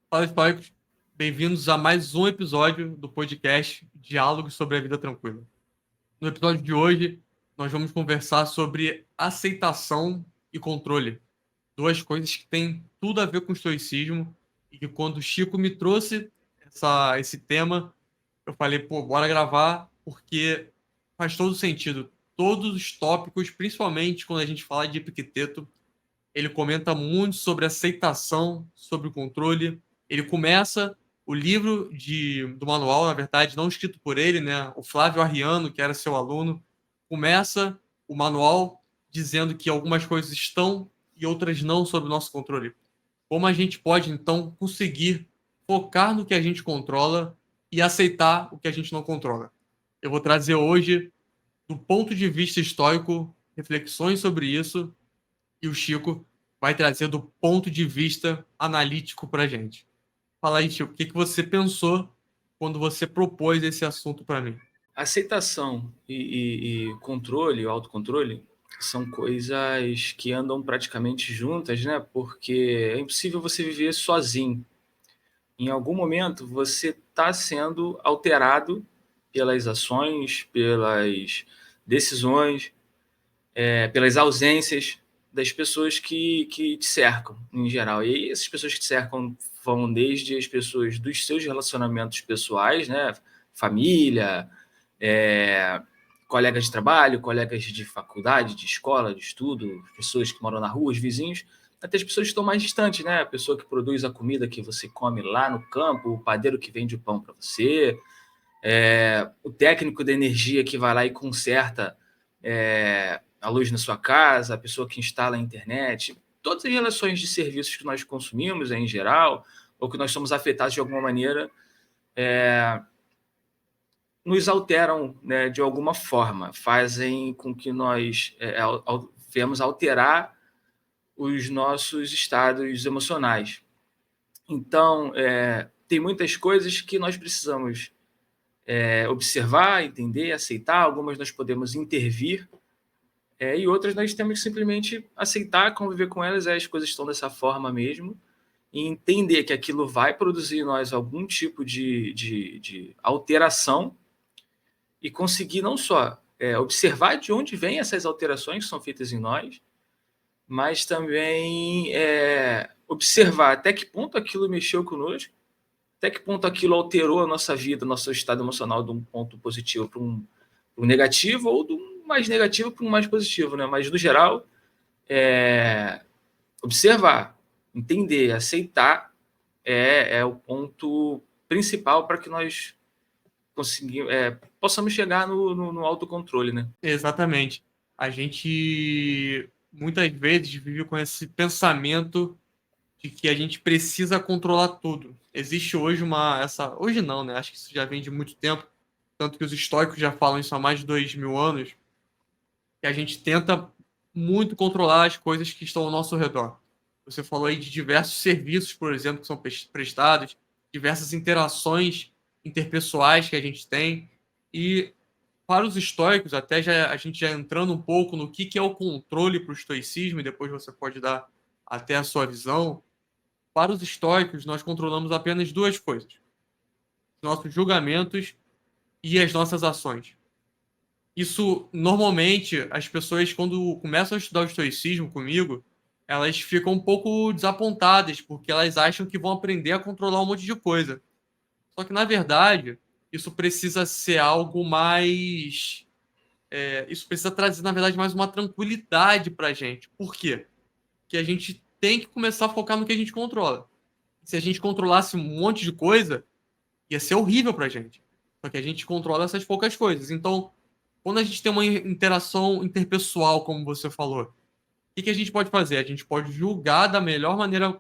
Fala, estoicos. Bem-vindos a mais um episódio do podcast Diálogos sobre a Vida Tranquila. No episódio de hoje, nós vamos conversar sobre aceitação e controle. Duas coisas que têm tudo a ver com o estoicismo e que quando o Chico me trouxe esse tema, eu falei, pô, bora gravar, porque faz todo sentido. Todos os tópicos, principalmente quando a gente fala de Epicteto, ele comenta muito sobre aceitação, sobre o controle. Ele começa o livro do manual, na verdade, não escrito por ele, né? O Flávio Arriano, que era seu aluno, começa o manual dizendo que algumas coisas estão e outras não sob o nosso controle. Como a gente pode, então, conseguir focar no que a gente controla e aceitar o que a gente não controla? Eu vou trazer hoje, do ponto de vista estoico, reflexões sobre isso e o Chico vai trazer do ponto de vista analítico para a gente. Fala aí, Chico, o que que você pensou quando você propôs esse assunto para mim? Aceitação e controle, o autocontrole, são coisas que andam praticamente juntas, né? Porque é impossível você viver sozinho. Em algum momento você está sendo alterado pelas ações, pelas decisões, pelas ausências das pessoas que te cercam, em geral. E essas pessoas que te cercam vão desde as pessoas dos seus relacionamentos pessoais, né? Família, é, colegas de trabalho, colegas de faculdade, de escola, de estudo, pessoas que moram na rua, os vizinhos, até as pessoas que estão mais distantes, né? A pessoa que produz a comida que você come lá no campo, o padeiro que vende o pão para você, o técnico da energia que vai lá e conserta a luz na sua casa, a pessoa que instala a internet, todas as relações de serviços que nós consumimos em geral, ou que nós somos afetados de alguma maneira, nos alteram, né, de alguma forma, fazem com que nós venhamos alterar os nossos estados emocionais. Então, tem muitas coisas que nós precisamos observar, entender, aceitar. Algumas nós podemos intervir, e outras nós temos que simplesmente aceitar, conviver com elas. As coisas estão dessa forma mesmo, e entender que aquilo vai produzir em nós algum tipo de alteração, e conseguir não só observar de onde vêm essas alterações que são feitas em nós, mas também observar até que ponto aquilo mexeu conosco, até que ponto aquilo alterou a nossa vida, nosso estado emocional, de um ponto positivo para um negativo, ou do mais negativo para um mais positivo, né? Mas, no geral, observar, entender, aceitar é o ponto principal para que nós possamos chegar no autocontrole, né? Exatamente. A gente muitas vezes vive com esse pensamento de que a gente precisa controlar tudo. Existe hoje hoje não, né? Acho que isso já vem de muito tempo, tanto que os estoicos já falam isso há mais de 2000 anos, que a gente tenta muito controlar as coisas que estão ao nosso redor. Você falou aí de diversos serviços, por exemplo, que são prestados, diversas interações interpessoais que a gente tem. E para os estoicos, até já, a gente já entrando um pouco no que é o controle para o estoicismo, e depois você pode dar até a sua visão. Para os estoicos, nós controlamos apenas duas coisas: os nossos julgamentos e as nossas ações. Isso, normalmente, as pessoas, quando começam a estudar o estoicismo comigo, elas ficam um pouco desapontadas, porque elas acham que vão aprender a controlar um monte de coisa. Só que, na verdade, isso precisa ser algo mais. Isso precisa trazer, na verdade, mais uma tranquilidade pra gente. Por quê? Porque a gente tem que começar a focar no que a gente controla. Se a gente controlasse um monte de coisa, ia ser horrível pra gente. Só que a gente controla essas poucas coisas. Então, quando a gente tem uma interação interpessoal, como você falou, o que a gente pode fazer? A gente pode julgar da melhor maneira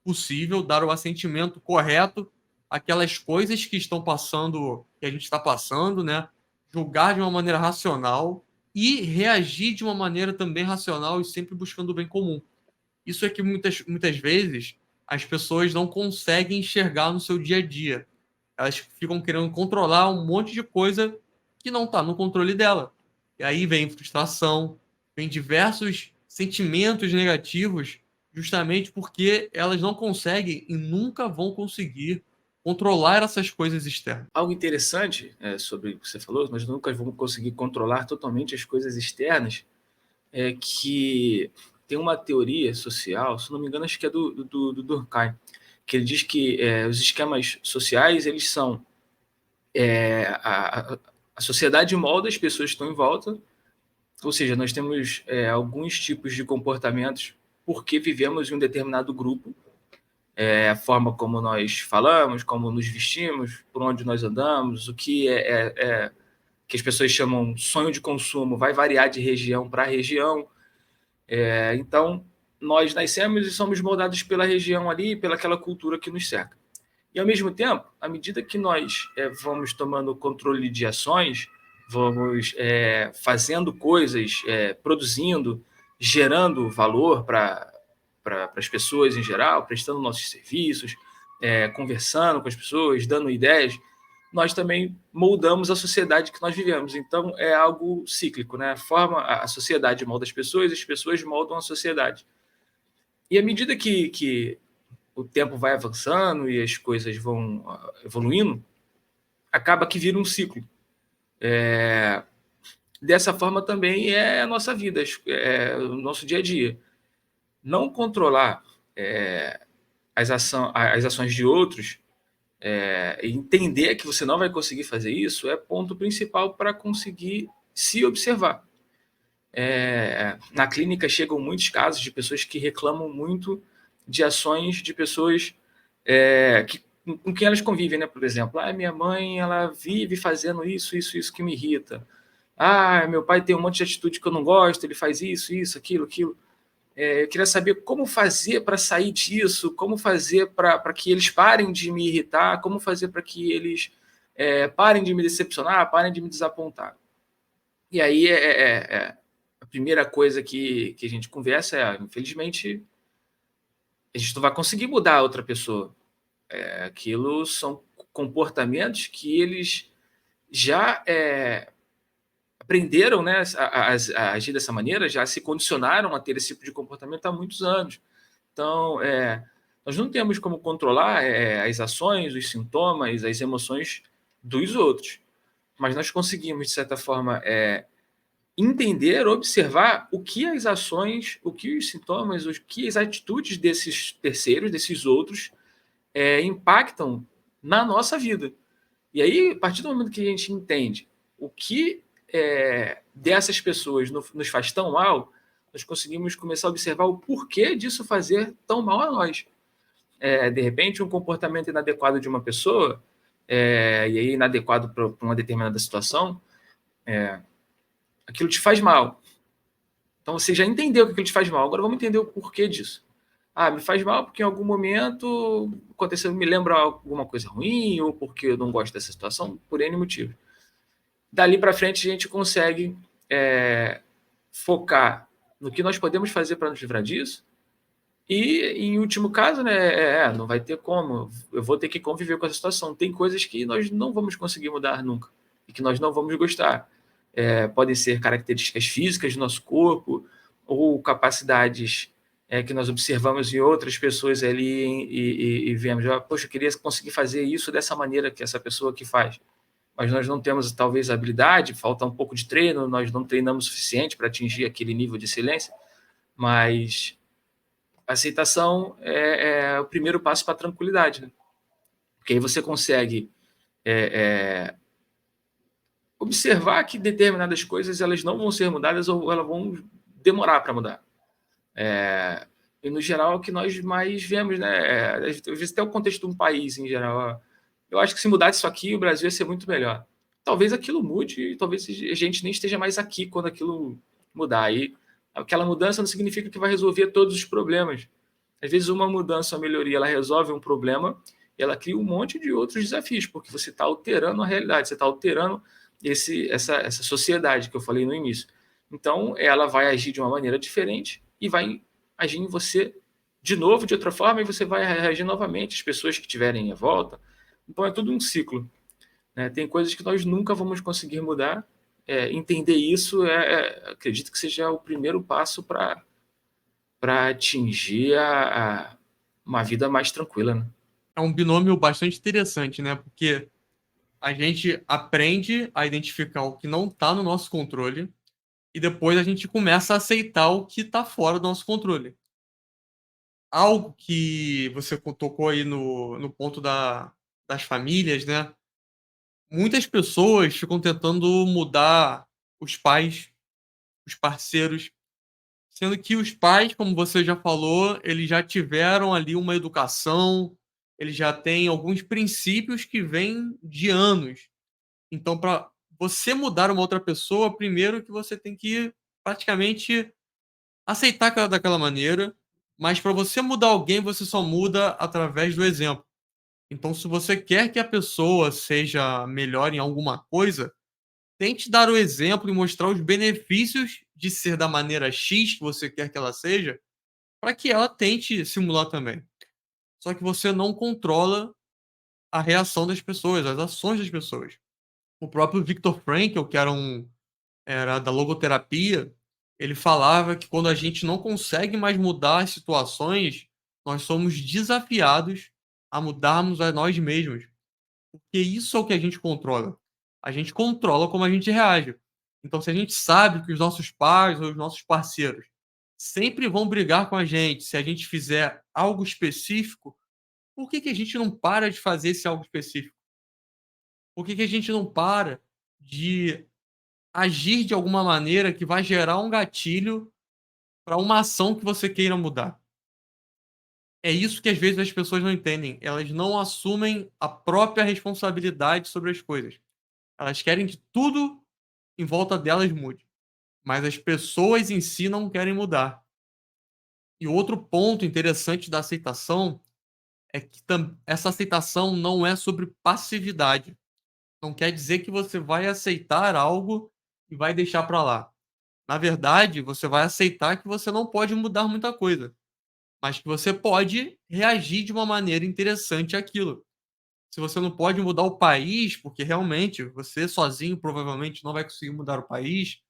possível, dar o assentimento correto àquelas coisas que estão passando, que a gente está passando, né? Julgar de uma maneira racional e reagir de uma maneira também racional e sempre buscando o bem comum. Isso é que muitas vezes as pessoas não conseguem enxergar no seu dia a dia. Elas ficam querendo controlar um monte de coisa que não está no controle dela. E aí vem frustração, vem diversos sentimentos negativos justamente porque elas não conseguem e nunca vão conseguir controlar essas coisas externas. Algo interessante sobre o que você falou, nós nunca vamos conseguir controlar totalmente as coisas externas, é que tem uma teoria social, se não me engano, acho que é do Durkheim, que ele diz que os esquemas sociais, eles são a sociedade molda as pessoas que estão em volta, ou seja, nós temos alguns tipos de comportamentos porque vivemos em um determinado grupo, a forma como nós falamos, como nos vestimos, por onde nós andamos, o que que as pessoas chamam sonho de consumo, vai variar de região para região. Então, nós nascemos e somos moldados pela região ali, pelaquela cultura que nos cerca. E, ao mesmo tempo, à medida que nós vamos tomando controle de ações, vamos fazendo coisas, produzindo, gerando valor para as pessoas em geral, prestando nossos serviços, conversando com as pessoas, dando ideias, nós também moldamos a sociedade que nós vivemos. Então, é algo cíclico, né? A sociedade molda as pessoas moldam a sociedade. E à medida que o tempo vai avançando e as coisas vão evoluindo, acaba que vira um ciclo. Dessa forma também é a nossa vida, o nosso dia a dia. Não controlar as ações de outros, entender que você não vai conseguir fazer isso, é ponto principal para conseguir se observar. Na clínica chegam muitos casos de pessoas que reclamam muito de ações de pessoas com quem elas convivem, né? Por exemplo, minha mãe ela vive fazendo isso que me irrita. Meu pai tem um monte de atitude que eu não gosto, ele faz isso, aquilo. Eu queria saber como fazer para sair disso, como fazer para que eles parem de me irritar, como fazer para que eles parem de me decepcionar, parem de me desapontar. E aí a primeira coisa que a gente conversa infelizmente, a gente não vai conseguir mudar a outra pessoa. Aquilo são comportamentos que eles já aprenderam, né, a agir dessa maneira, já se condicionaram a ter esse tipo de comportamento há muitos anos. Então, nós não temos como controlar as ações, os sintomas, as emoções dos outros, mas nós conseguimos, de certa forma, entender, observar o que as ações, o que os sintomas, o que as atitudes desses terceiros, desses outros, impactam na nossa vida. E aí, a partir do momento que a gente entende o que dessas pessoas nos faz tão mal, nós conseguimos começar a observar o porquê disso fazer tão mal a nós. De repente, um comportamento inadequado de uma pessoa, e aí inadequado para uma determinada situação, aquilo te faz mal. Então, você já entendeu que aquilo te faz mal. Agora, vamos entender o porquê disso. Me faz mal porque em algum momento aconteceu, me lembra alguma coisa ruim, ou porque eu não gosto dessa situação, por N motivo. Dali para frente, a gente consegue focar no que nós podemos fazer para nos livrar disso. E, em último caso, né, não vai ter como. Eu vou ter que conviver com essa situação. Tem coisas que nós não vamos conseguir mudar nunca e que nós não vamos gostar. Podem ser características físicas do nosso corpo ou capacidades que nós observamos em outras pessoas ali e vemos, poxa, eu queria conseguir fazer isso dessa maneira que essa pessoa que faz. Mas nós não temos, talvez, habilidade, falta um pouco de treino, nós não treinamos o suficiente para atingir aquele nível de excelência, mas a aceitação é o primeiro passo para a tranquilidade, né? Porque aí você consegue observar que determinadas coisas elas não vão ser mudadas ou elas vão demorar para mudar. E, no geral, é o que nós mais vemos, né? Às vezes, até o contexto de um país, em geral. Eu acho que se mudasse isso aqui, o Brasil ia ser muito melhor. Talvez aquilo mude e talvez a gente nem esteja mais aqui quando aquilo mudar. E aquela mudança não significa que vai resolver todos os problemas. Às vezes, uma mudança, uma melhoria, ela resolve um problema e ela cria um monte de outros desafios, porque você está alterando a realidade, você está alterando essa sociedade que eu falei no início. Então, ela vai agir de uma maneira diferente e vai agir em você de novo, de outra forma, e você vai reagir novamente, as pessoas que estiverem à volta. Então, é tudo um ciclo. Né? Tem coisas que nós nunca vamos conseguir mudar. Entender isso, acredito que seja o primeiro passo para para atingir uma vida mais tranquila, né? É um binômio bastante interessante, né? Porque a gente aprende a identificar o que não está no nosso controle e depois a gente começa a aceitar o que está fora do nosso controle. Algo que você tocou aí no ponto das famílias, né? Muitas pessoas ficam tentando mudar os pais, os parceiros, sendo que os pais, como você já falou, eles já tiveram ali uma educação, eles já têm alguns princípios que vêm de anos. Então, para você mudar uma outra pessoa, primeiro que você tem que praticamente aceitar daquela maneira, mas para você mudar alguém, você só muda através do exemplo. Então, se você quer que a pessoa seja melhor em alguma coisa, tente dar o exemplo e mostrar os benefícios de ser da maneira X que você quer que ela seja, para que ela tente simular também. Só que você não controla a reação das pessoas, as ações das pessoas. O próprio Viktor Frankl, que era da logoterapia, ele falava que quando a gente não consegue mais mudar as situações, nós somos desafiados a mudarmos a nós mesmos. Porque isso é o que a gente controla. A gente controla como a gente reage. Então, se a gente sabe que os nossos pais ou os nossos parceiros sempre vão brigar com a gente se a gente fizer algo específico, por que a gente não para de fazer esse algo específico? Por que a gente não para de agir de alguma maneira que vai gerar um gatilho para uma ação que você queira mudar? É isso que às vezes as pessoas não entendem. Elas não assumem a própria responsabilidade sobre as coisas. Elas querem que tudo em volta delas mude, mas as pessoas em si não querem mudar. E outro ponto interessante da aceitação é que essa aceitação não é sobre passividade. Não quer dizer que você vai aceitar algo e vai deixar para lá. Na verdade, você vai aceitar que você não pode mudar muita coisa, mas que você pode reagir de uma maneira interessante àquilo. Se você não pode mudar o país, porque realmente você sozinho provavelmente não vai conseguir mudar o país,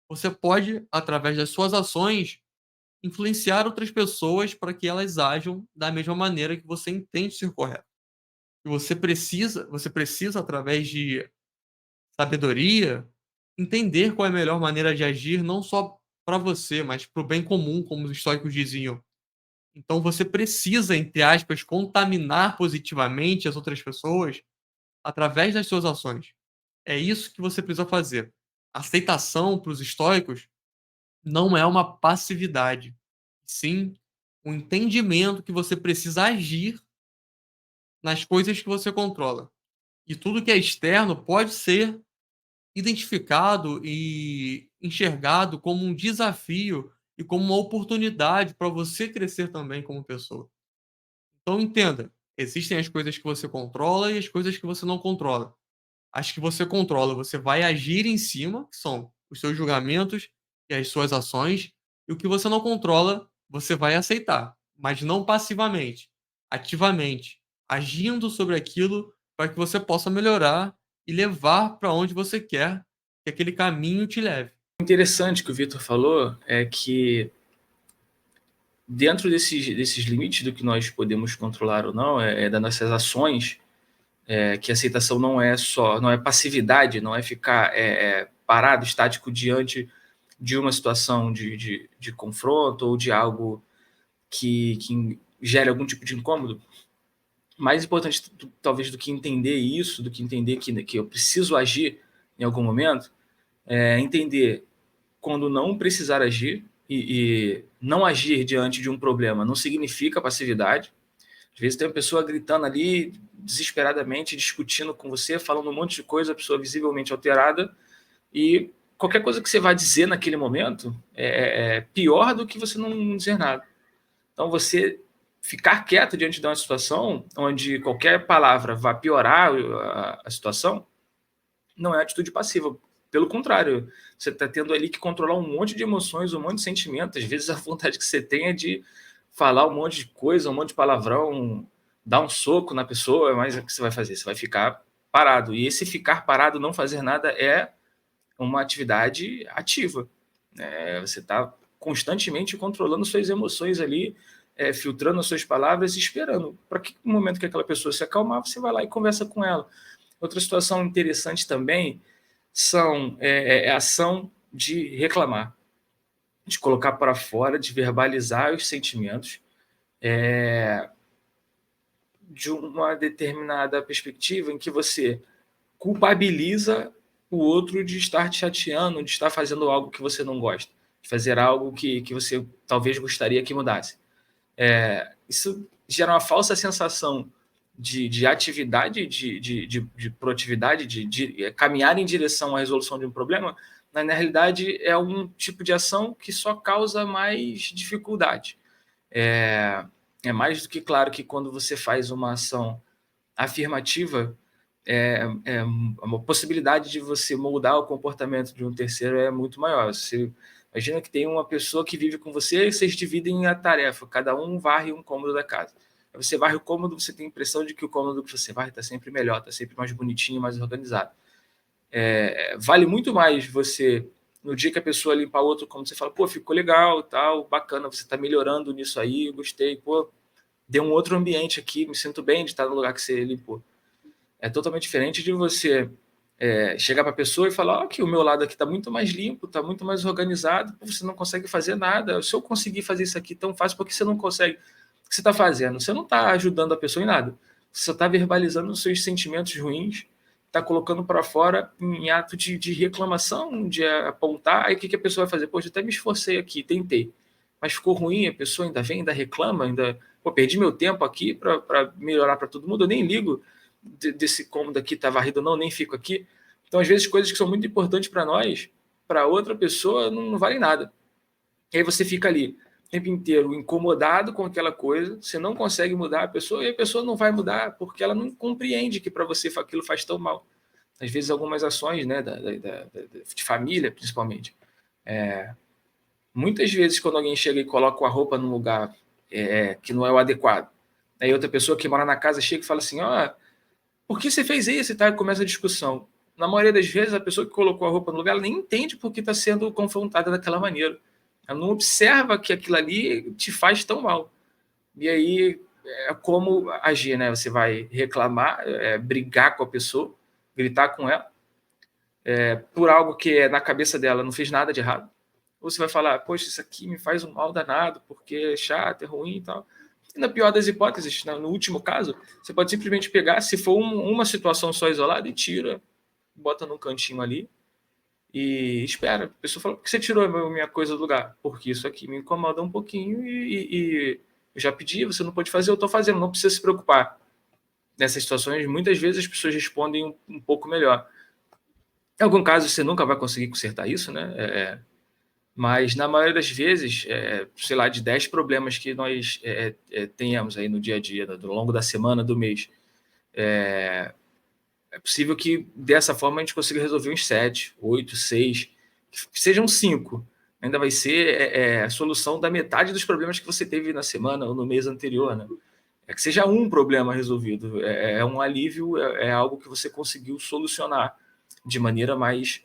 você pode, através das suas ações, influenciar outras pessoas para que elas ajam da mesma maneira que você entende ser correto. E você precisa, através de sabedoria, entender qual é a melhor maneira de agir, não só para você, mas para o bem comum, como os estoicos diziam. Então você precisa, entre aspas, contaminar positivamente as outras pessoas através das suas ações. É isso que você precisa fazer. Aceitação para os estoicos não é uma passividade, sim um entendimento que você precisa agir nas coisas que você controla. E tudo que é externo pode ser identificado e enxergado como um desafio e como uma oportunidade para você crescer também como pessoa. Então entenda, existem as coisas que você controla e as coisas que você não controla. As que você controla, você vai agir em cima, que são os seus julgamentos e as suas ações, e o que você não controla, você vai aceitar, mas não passivamente, ativamente, agindo sobre aquilo para que você possa melhorar e levar para onde você quer que aquele caminho te leve. O interessante que o Vitor falou é que dentro desses limites do que nós podemos controlar ou não, das nossas ações, que a aceitação não é passividade, não é ficar parado, estático diante de uma situação de confronto ou de algo que gere algum tipo de incômodo. Mais importante, talvez, do que entender isso, do que entender que eu preciso agir em algum momento, é entender quando não precisar agir e não agir diante de um problema não significa passividade. Às vezes tem uma pessoa gritando ali, desesperadamente, discutindo com você, falando um monte de coisa, a pessoa visivelmente alterada, e qualquer coisa que você vai dizer naquele momento é pior do que você não dizer nada. Então, você ficar quieto diante de uma situação onde qualquer palavra vai piorar a situação, não é atitude passiva. Pelo contrário, você está tendo ali que controlar um monte de emoções, um monte de sentimentos. Às vezes a vontade que você tem é de falar um monte de coisa, um monte de palavrão, dar um soco na pessoa, mas o que você vai fazer? Você vai ficar parado. E esse ficar parado, não fazer nada, é uma atividade ativa. Você está constantemente controlando suas emoções ali, filtrando as suas palavras e esperando. Para que no momento que aquela pessoa se acalmar, você vai lá e conversa com ela. Outra situação interessante também são a ação de reclamar, de colocar para fora, de verbalizar os sentimentos, de uma determinada perspectiva em que você culpabiliza o outro de estar te chateando, de estar fazendo algo que você não gosta, de fazer algo que você talvez gostaria que mudasse. Isso gera uma falsa sensação de atividade, de proatividade, de caminhar em direção à resolução de um problema, mas na realidade é um tipo de ação que só causa mais dificuldade. É mais do que claro que quando você faz uma ação afirmativa, uma possibilidade de você moldar o comportamento de um terceiro é muito maior. Você imagina que tem uma pessoa que vive com você e vocês dividem a tarefa, cada um varre um cômodo da casa. Aí você varre o cômodo, você tem a impressão de que o cômodo que você varre está sempre melhor, está sempre mais bonitinho, mais organizado. Vale muito mais você, no dia que a pessoa limpar outro cômodo, você fala, pô, ficou legal, tal, bacana, você está melhorando nisso aí, gostei, pô, deu um outro ambiente aqui, me sinto bem de estar no lugar que você limpou. É totalmente diferente de você chegar para a pessoa e falar que o meu lado aqui está muito mais limpo, está muito mais organizado, você não consegue fazer nada. Se eu conseguir fazer isso aqui tão fácil, por que você não consegue? O que você está fazendo? Você não está ajudando a pessoa em nada. Você só está verbalizando os seus sentimentos ruins, está colocando para fora em ato de reclamação, de apontar. Aí o que a pessoa vai fazer? Poxa, eu até me esforcei aqui, tentei, mas ficou ruim, a pessoa ainda vem, ainda reclama, ainda perdi meu tempo aqui para melhorar para todo mundo, eu nem ligo desse cômodo aqui tá varrido ou não, nem fico aqui. Então, às vezes, coisas que são muito importantes para nós, para outra pessoa, não valem nada. E aí você fica ali o tempo inteiro incomodado com aquela coisa, você não consegue mudar a pessoa, e a pessoa não vai mudar porque ela não compreende que para você aquilo faz tão mal. Às vezes, algumas ações, né, de família, principalmente. Muitas vezes, quando alguém chega e coloca a roupa num lugar que não é o adequado, aí outra pessoa que mora na casa chega e fala assim, por que você fez isso? E tá, começa a discussão. Na maioria das vezes, a pessoa que colocou a roupa no lugar, ela nem entende por que está sendo confrontada daquela maneira. Ela não observa que aquilo ali te faz tão mal. E aí, como agir, né? Você vai reclamar, brigar com a pessoa, gritar com ela, por algo que na cabeça dela não fez nada de errado. Ou você vai falar, poxa, isso aqui me faz um mal danado, porque é chato, é ruim e tal. E na pior das hipóteses, no último caso, você pode simplesmente pegar, se for uma situação só isolada, e tira, bota num cantinho ali e espera. A pessoa fala, por que você tirou a minha coisa do lugar? Porque isso aqui me incomoda um pouquinho e eu já pedi, você não pode fazer, eu estou fazendo, não precisa se preocupar. Nessas situações, muitas vezes as pessoas respondem um pouco melhor. Em algum caso, você nunca vai conseguir consertar isso, né? Mas, na maioria das vezes, sei lá, de 10 problemas que nós tenhamos aí no dia a dia, ao longo da semana, do mês, é possível que, dessa forma, a gente consiga resolver uns 7, 8, 6, que sejam 5. Ainda vai ser a solução da metade dos problemas que você teve na semana ou no mês anterior, né? Que seja um problema resolvido. É um alívio, é algo que você conseguiu solucionar de maneira mais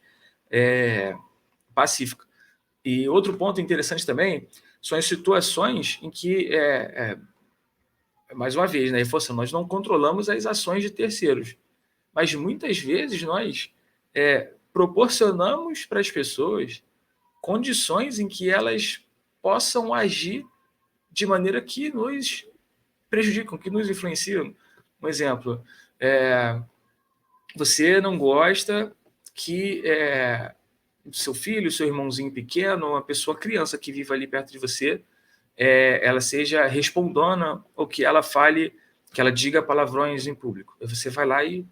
pacífica. E outro ponto interessante também são as situações em que, mais uma vez, né, reforçando, nós não controlamos as ações de terceiros, mas muitas vezes nós proporcionamos para as pessoas condições em que elas possam agir de maneira que nos prejudicam, que nos influenciam. Um exemplo, você não gosta que seu filho, seu irmãozinho pequeno, uma pessoa criança que vive ali perto de você, ela seja respondona ou que ela fale, que ela diga palavrões em público. Aí você vai lá e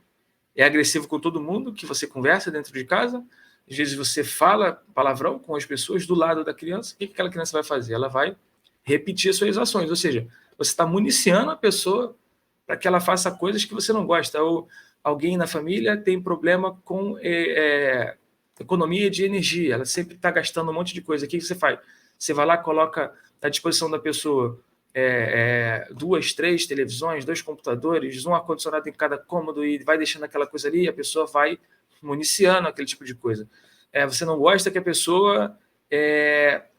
é agressivo com todo mundo que você conversa dentro de casa. Às vezes você fala palavrão com as pessoas do lado da criança. O que aquela criança vai fazer? Ela vai repetir as suas ações. Ou seja, você está municiando a pessoa para que ela faça coisas que você não gosta. Ou alguém na família tem problema com economia de energia. Ela sempre está gastando um monte de coisa. O que você faz? Você vai lá, coloca à disposição da pessoa 2, 3 televisões, 2 computadores, um ar-condicionado em cada cômodo e vai deixando aquela coisa ali, e a pessoa vai municiando aquele tipo de coisa. Você não gosta que a pessoa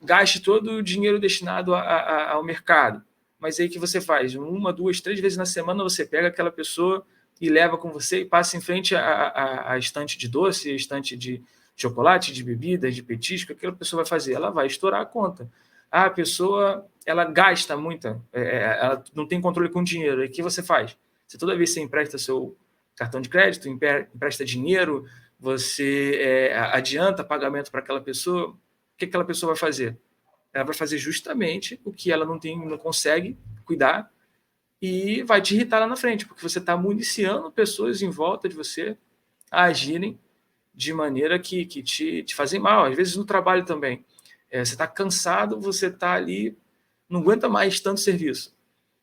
gaste todo o dinheiro destinado ao mercado. Mas aí o que você faz? Uma, duas, três vezes na semana você pega aquela pessoa e leva com você e passa em frente à estante de doce, à estante de chocolate, de bebidas, de petisco. O que aquela pessoa vai fazer? Ela vai estourar a conta. A pessoa, ela gasta muita, ela não tem controle com o dinheiro. E o que você faz? Você toda vez que você empresta seu cartão de crédito, empresta dinheiro, você adianta pagamento para aquela pessoa, o que aquela pessoa vai fazer? Ela vai fazer justamente o que ela não consegue cuidar e vai te irritar lá na frente, porque você está municiando pessoas em volta de você a agirem de maneira que te fazem mal, às vezes no trabalho também. Você está cansado, você está ali, não aguenta mais tanto serviço.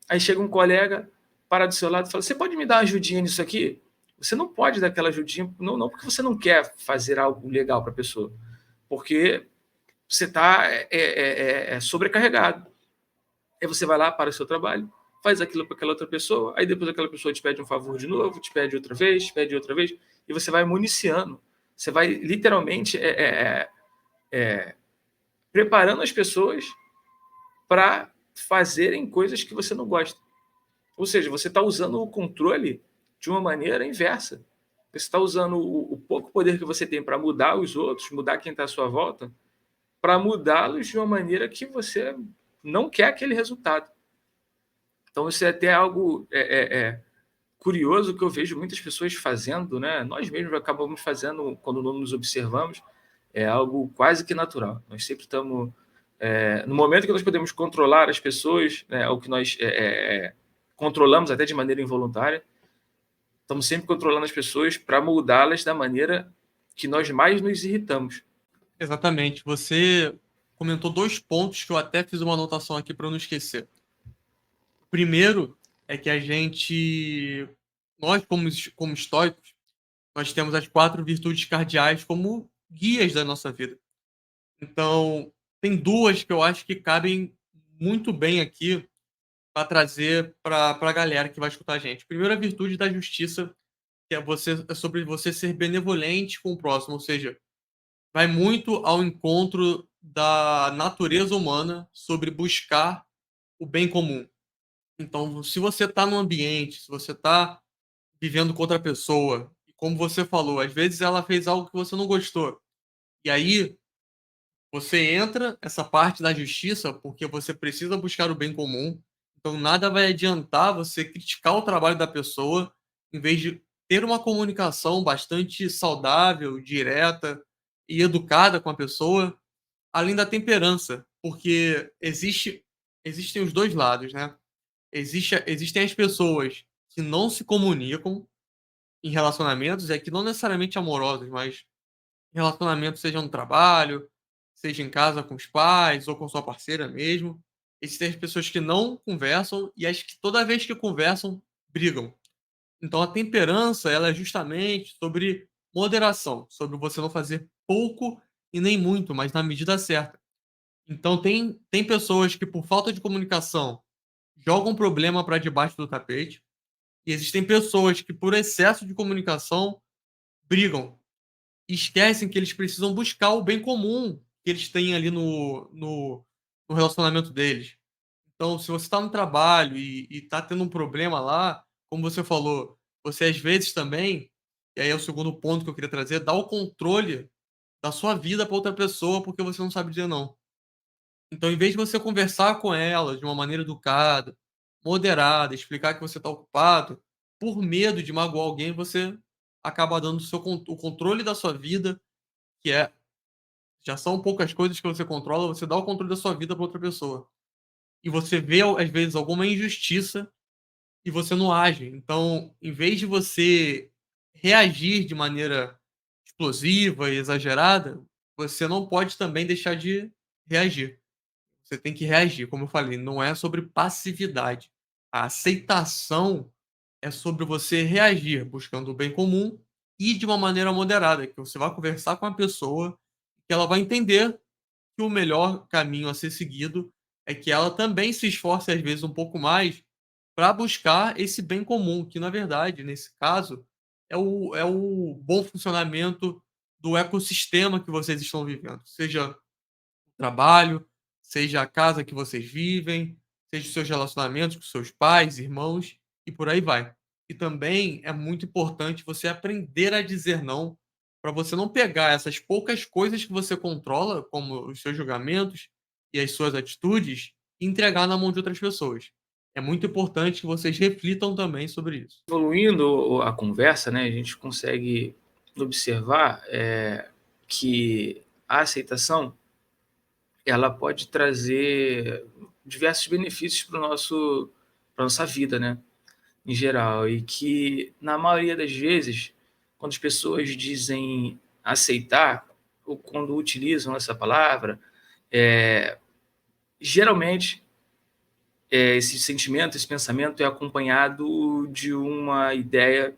Aí chega um colega, para do seu lado e fala: Você pode me dar uma ajudinha nisso aqui? Você não pode dar aquela ajudinha, não porque você não quer fazer algo legal para a pessoa, porque você está sobrecarregado. Aí você vai lá para o seu trabalho, faz aquilo para aquela outra pessoa, aí depois aquela pessoa te pede um favor de novo, te pede outra vez, e você vai municiando. Você vai literalmente preparando as pessoas para fazerem coisas que você não gosta. Ou seja, você está usando o controle de uma maneira inversa. Você está usando o pouco poder que você tem para mudar os outros, mudar quem está à sua volta, para mudá-los de uma maneira que você não quer aquele resultado. Então, isso é até algo curioso que eu vejo muitas pessoas fazendo, né? Nós mesmos acabamos fazendo quando não nos observamos, é algo quase que natural. Nós sempre estamos... no momento que nós podemos controlar as pessoas, né, o que nós controlamos até de maneira involuntária, estamos sempre controlando as pessoas para moldá-las da maneira que nós mais nos irritamos. Exatamente. Você comentou dois pontos que eu até fiz uma anotação aqui para não esquecer. O primeiro é que nós como estoicos, nós temos as quatro virtudes cardeais como guias da nossa vida. Então, tem duas que eu acho que cabem muito bem aqui para trazer para a galera que vai escutar a gente. Primeiro, a virtude da justiça, que é sobre você ser benevolente com o próximo, ou seja, vai muito ao encontro da natureza humana sobre buscar o bem comum. Então, se você está num ambiente, se você está vivendo com outra pessoa, e como você falou, às vezes ela fez algo que você não gostou, e aí você entra essa parte da justiça porque você precisa buscar o bem comum. Então, nada vai adiantar você criticar o trabalho da pessoa em vez de ter uma comunicação bastante saudável, direta e educada com a pessoa, além da temperança, porque existem os dois lados, né? Existem as pessoas que não se comunicam em relacionamentos, é que não necessariamente amorosos, mas relacionamentos, seja no trabalho, seja em casa com os pais ou com sua parceira mesmo. Existem as pessoas que não conversam e as que toda vez que conversam, brigam. Então a temperança, ela é justamente sobre moderação, sobre você não fazer pouco e nem muito, mas na medida certa. Então tem pessoas que por falta de comunicação jogam problema para debaixo do tapete e existem pessoas que por excesso de comunicação brigam e esquecem que eles precisam buscar o bem comum que eles têm ali no relacionamento deles. Então, se você está no trabalho e está tendo um problema lá, como você falou, você às vezes também, e aí é o segundo ponto que eu queria trazer, dá o controle da sua vida para outra pessoa porque você não sabe dizer não. Então, em vez de você conversar com ela de uma maneira educada, moderada, explicar que você está ocupado, por medo de magoar alguém, você acaba dando o controle da sua vida, que já são poucas coisas que você controla, você dá o controle da sua vida para outra pessoa. E você vê, às vezes, alguma injustiça e você não age. Então, em vez de você reagir de maneira explosiva e exagerada, você não pode também deixar de reagir. Você tem que reagir, como eu falei, não é sobre passividade. A aceitação é sobre você reagir, buscando o bem comum e de uma maneira moderada, que você vai conversar com a pessoa, que ela vai entender que o melhor caminho a ser seguido é que ela também se esforce, às vezes, um pouco mais para buscar esse bem comum, que, na verdade, nesse caso, é o bom funcionamento do ecossistema que vocês estão vivendo. Seja trabalho, seja a casa que vocês vivem, seja os seus relacionamentos com seus pais, irmãos e por aí vai. E também é muito importante você aprender a dizer não, para você não pegar essas poucas coisas que você controla, como os seus julgamentos e as suas atitudes, e entregar na mão de outras pessoas. É muito importante que vocês reflitam também sobre isso. Evoluindo a conversa, né, a gente consegue observar que a aceitação ela pode trazer diversos benefícios para nossa vida, né, em geral, e que na maioria das vezes, quando as pessoas dizem aceitar ou quando utilizam essa palavra, geralmente esse sentimento, esse pensamento é acompanhado de uma ideia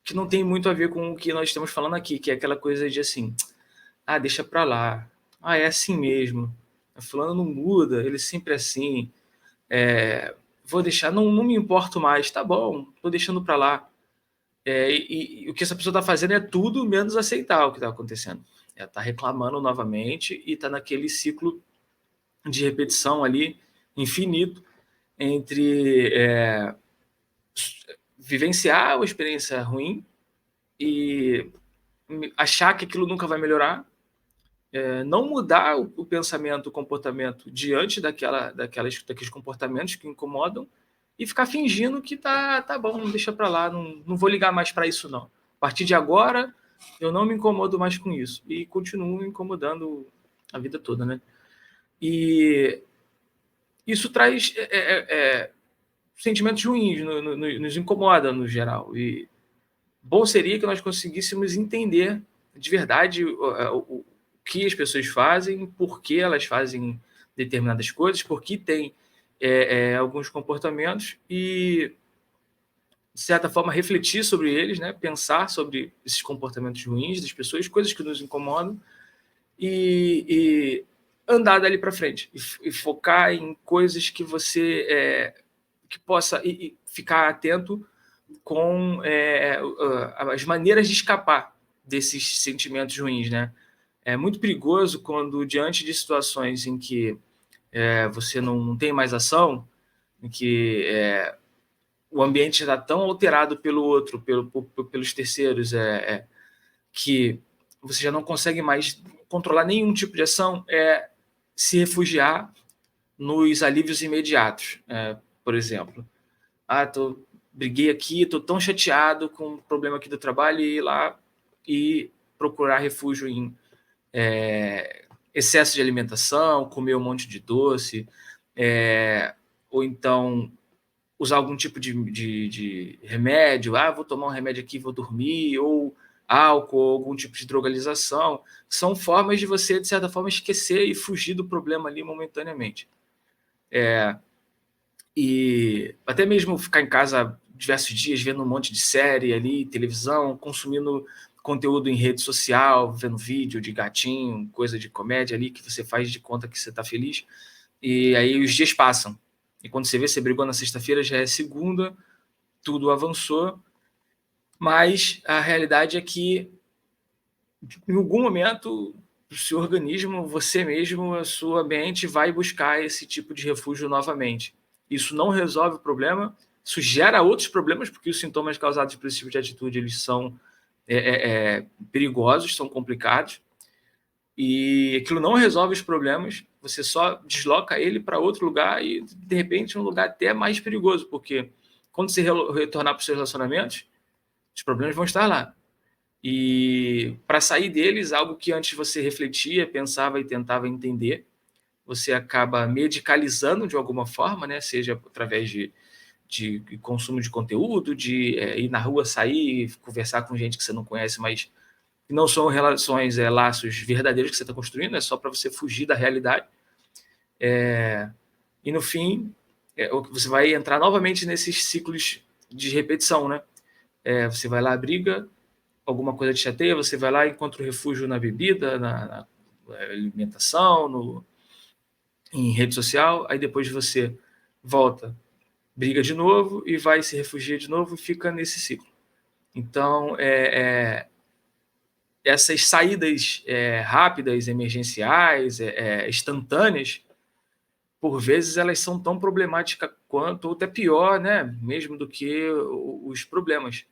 que não tem muito a ver com o que nós estamos falando aqui, que é aquela coisa de assim, ah, deixa pra lá, ah, é assim mesmo, fulano não muda, ele sempre é assim, vou deixar, não me importo mais, tá bom, tô deixando pra lá. E o que essa pessoa está fazendo é tudo menos aceitar o que está acontecendo. Ela está reclamando novamente e está naquele ciclo de repetição ali infinito entre vivenciar uma experiência ruim e achar que aquilo nunca vai melhorar, não mudar o pensamento, o comportamento diante daqueles comportamentos que incomodam e ficar fingindo que tá bom, deixa para lá, não vou ligar mais para isso não. A partir de agora, eu não me incomodo mais com isso. E continuo me incomodando a vida toda, né? E isso traz sentimentos ruins, nos incomoda no geral. E bom seria que nós conseguíssemos entender de verdade o que as pessoas fazem, por que elas fazem determinadas coisas, por que tem alguns comportamentos e, de certa forma, refletir sobre eles, né? Pensar sobre esses comportamentos ruins das pessoas, coisas que nos incomodam e andar dali para frente e focar em coisas que você que possa e ficar atento com as maneiras de escapar desses sentimentos ruins, né? É muito perigoso quando, diante de situações em que você não tem mais ação, em que o ambiente está tão alterado pelo outro, pelos terceiros, que você já não consegue mais controlar nenhum tipo de ação, se refugiar nos alívios imediatos. Por exemplo, briguei aqui, estou tão chateado com o problema aqui do trabalho e ir lá e procurar refúgio em excesso de alimentação, comer um monte de doce, ou então usar algum tipo de remédio, vou tomar um remédio aqui, vou dormir, ou álcool, ou algum tipo de drogalização, são formas de você, de certa forma, esquecer e fugir do problema ali momentaneamente. E até mesmo ficar em casa diversos dias, vendo um monte de série ali, televisão, consumindo conteúdo em rede social, vendo vídeo de gatinho, coisa de comédia ali, que você faz de conta que você está feliz, e aí os dias passam. E quando você vê, você brigou na sexta-feira, já é segunda, tudo avançou, mas a realidade é que em algum momento o seu organismo, você mesmo, a sua mente vai buscar esse tipo de refúgio novamente. Isso não resolve o problema, isso gera outros problemas, porque os sintomas causados por esse tipo de atitude eles são perigosos, são complicados, e aquilo não resolve os problemas, você só desloca ele para outro lugar e, de repente, um lugar até mais perigoso, porque quando você retornar para os seus relacionamentos, os problemas vão estar lá. E para sair deles, algo que antes você refletia, pensava e tentava entender, você acaba medicalizando de alguma forma, né? Seja através de consumo de conteúdo, de ir na rua, sair, conversar com gente que você não conhece, mas que não são relações, laços verdadeiros que você está construindo, é só para você fugir da realidade. E no fim, você vai entrar novamente nesses ciclos de repetição, né? Você vai lá, briga, alguma coisa te chateia, você vai lá e encontra o refúgio na bebida, na alimentação, em rede social, aí depois você volta, briga de novo e vai se refugiar de novo e fica nesse ciclo. Então, essas saídas rápidas, emergenciais, instantâneas, por vezes elas são tão problemáticas quanto, ou até pior, né? Mesmo do que os problemas.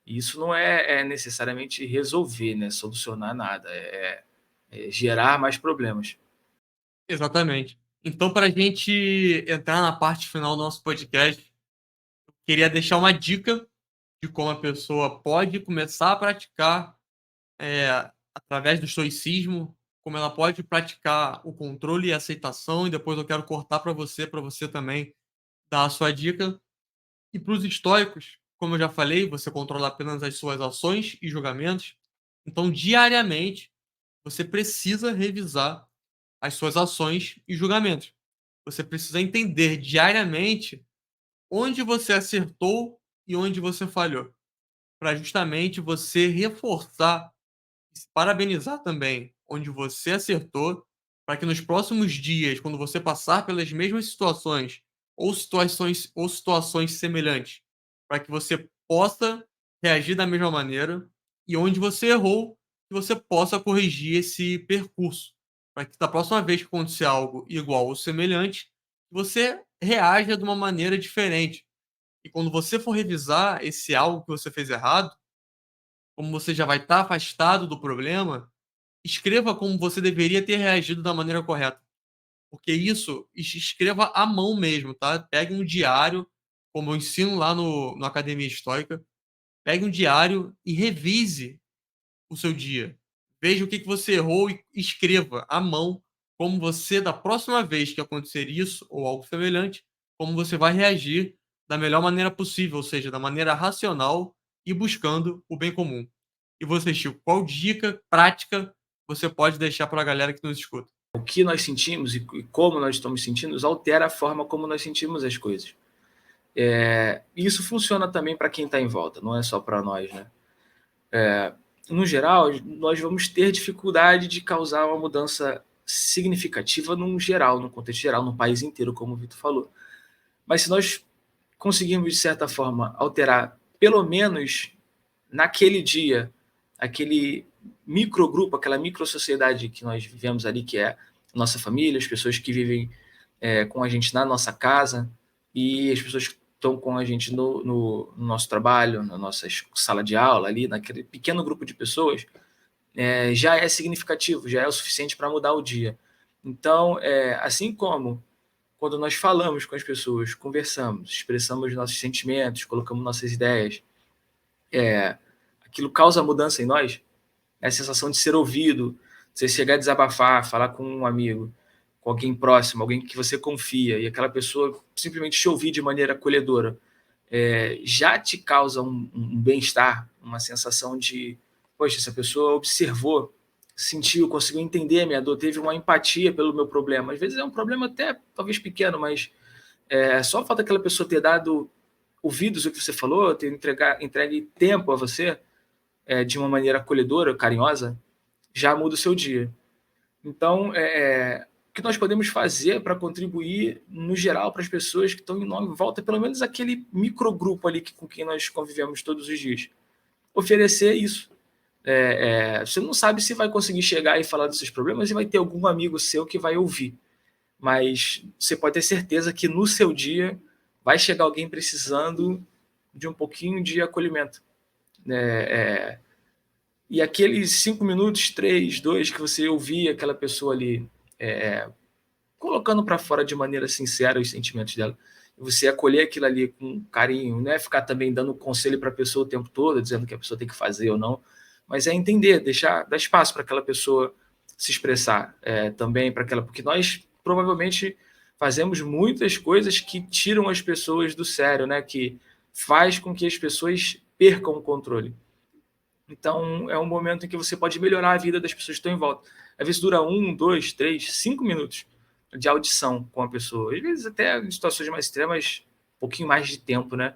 E isso não é necessariamente resolver, né? Solucionar nada, é gerar mais problemas. Exatamente. Então, para a gente entrar na parte final do nosso podcast, eu queria deixar uma dica de como a pessoa pode começar a praticar, através do estoicismo, como ela pode praticar o controle e a aceitação, e depois eu quero cortar para você também dar a sua dica. E para os estoicos, como eu já falei, você controla apenas as suas ações e julgamentos. Então, diariamente, você precisa revisar as suas ações e julgamentos. Você precisa entender diariamente onde você acertou e onde você falhou, para justamente você reforçar e se parabenizar também onde você acertou, para que nos próximos dias, quando você passar pelas mesmas situações ou situações semelhantes, para que você possa reagir da mesma maneira, e onde você errou, que você possa corrigir esse percurso, para que da próxima vez que acontecer algo igual ou semelhante, você reaja de uma maneira diferente. E quando você for revisar esse algo que você fez errado, como você já vai estar afastado do problema, escreva como você deveria ter reagido da maneira correta. Porque isso, escreva à mão mesmo, tá? Pegue um diário, como eu ensino lá no Academia Estoica, pegue um diário e revise o seu dia. Veja o que você errou e escreva à mão como você, da próxima vez que acontecer isso ou algo semelhante, como você vai reagir da melhor maneira possível, ou seja, da maneira racional e buscando o bem comum. E você, Chico, qual dica prática você pode deixar para a galera que nos escuta? O que nós sentimos e como nós estamos sentindo altera a forma como nós sentimos as coisas. Isso funciona também para quem está em volta, não é só para nós, né? No geral, nós vamos ter dificuldade de causar uma mudança significativa no geral, no contexto geral, no país inteiro, como o Vitor falou. Mas se nós conseguirmos, de certa forma, alterar, pelo menos naquele dia, aquele microgrupo, aquela microsociedade que nós vivemos ali, que é a nossa família, as pessoas que vivem com a gente na nossa casa e as pessoas que estão com a gente no nosso trabalho, na nossa sala de aula, ali, naquele pequeno grupo de pessoas, já é significativo, já é o suficiente para mudar o dia. Então, assim como quando nós falamos com as pessoas, conversamos, expressamos nossos sentimentos, colocamos nossas ideias, aquilo causa mudança em nós, a sensação de ser ouvido, você chegar a desabafar, falar com um amigo, com alguém próximo, alguém que você confia, e aquela pessoa simplesmente te ouvir de maneira acolhedora, já te causa um bem-estar, uma sensação de, poxa, essa pessoa observou, sentiu, conseguiu entender a minha dor, teve uma empatia pelo meu problema. Às vezes é um problema até talvez pequeno, mas só falta aquela pessoa ter dado ouvidos ao que você falou, ter entregue tempo a você, de uma maneira acolhedora, carinhosa, já muda o seu dia. Então, o que nós podemos fazer para contribuir, no geral, para as pessoas que estão em volta, pelo menos aquele microgrupo ali com quem nós convivemos todos os dias? Oferecer isso. Você não sabe se vai conseguir chegar e falar dos seus problemas e vai ter algum amigo seu que vai ouvir. Mas você pode ter certeza que no seu dia vai chegar alguém precisando de um pouquinho de acolhimento. E aqueles 5 minutos, 3, 2, que você ouvia aquela pessoa ali colocando para fora de maneira sincera os sentimentos dela, você acolher aquilo ali com carinho, não é ficar também dando conselho para a pessoa o tempo todo, dizendo que a pessoa tem que fazer ou não, mas é entender, dar espaço para aquela pessoa se expressar também, porque nós provavelmente fazemos muitas coisas que tiram as pessoas do sério, né? Que faz com que as pessoas percam o controle. Então, é um momento em que você pode melhorar a vida das pessoas que estão em volta. Às vezes dura 1, 2, 3, 5 minutos de audição com a pessoa. Às vezes até em situações mais extremas, um pouquinho mais de tempo, né?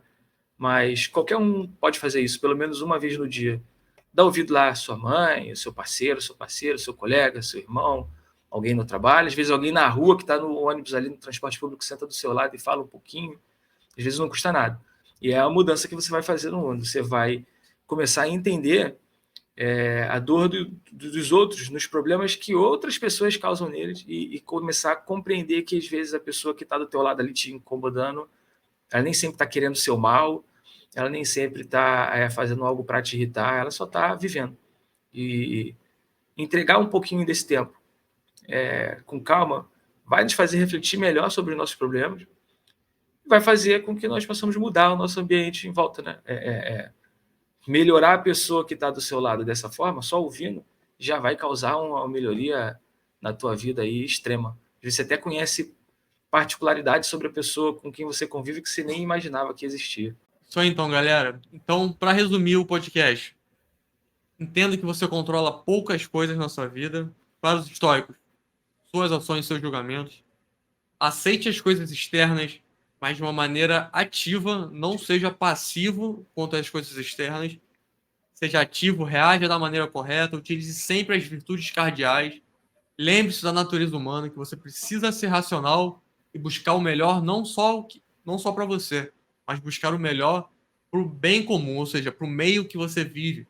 Mas qualquer um pode fazer isso, pelo menos uma vez no dia. Dá ouvido lá a sua mãe, o seu parceiro, seu colega, seu irmão, alguém no trabalho. Às vezes alguém na rua que está no ônibus ali, no transporte público, senta do seu lado e fala um pouquinho. Às vezes não custa nada. E é a mudança que você vai fazer no mundo. Você vai começar a entender a dor dos outros, nos problemas que outras pessoas causam neles, e começar a compreender que às vezes a pessoa que está do teu lado ali te incomodando, ela nem sempre está querendo o seu mal, ela nem sempre está fazendo algo para te irritar, ela só está vivendo. E entregar um pouquinho desse tempo com calma vai nos fazer refletir melhor sobre os nossos problemas, vai fazer com que nós possamos mudar o nosso ambiente em volta, né? Melhorar a pessoa que está do seu lado dessa forma, só ouvindo, já vai causar uma melhoria na tua vida aí extrema. Você até conhece particularidades sobre a pessoa com quem você convive que você nem imaginava que existia. Isso aí então, galera. Então, para resumir o podcast, entenda que você controla poucas coisas na sua vida. Para os estoicos, suas ações, seus julgamentos. Aceite as coisas externas, mas de uma maneira ativa. Não seja passivo quanto às coisas externas. Seja ativo, reaja da maneira correta. Utilize sempre as virtudes cardeais. Lembre-se da natureza humana, que você precisa ser racional e buscar o melhor, não só para você, mas buscar o melhor para o bem comum, ou seja, para o meio que você vive.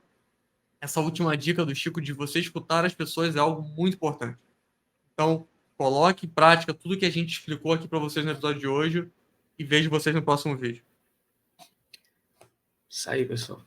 Essa última dica do Chico de você escutar as pessoas é algo muito importante. Então, coloque em prática tudo que a gente explicou aqui para vocês no episódio de hoje e vejo vocês no próximo vídeo. Isso aí, pessoal.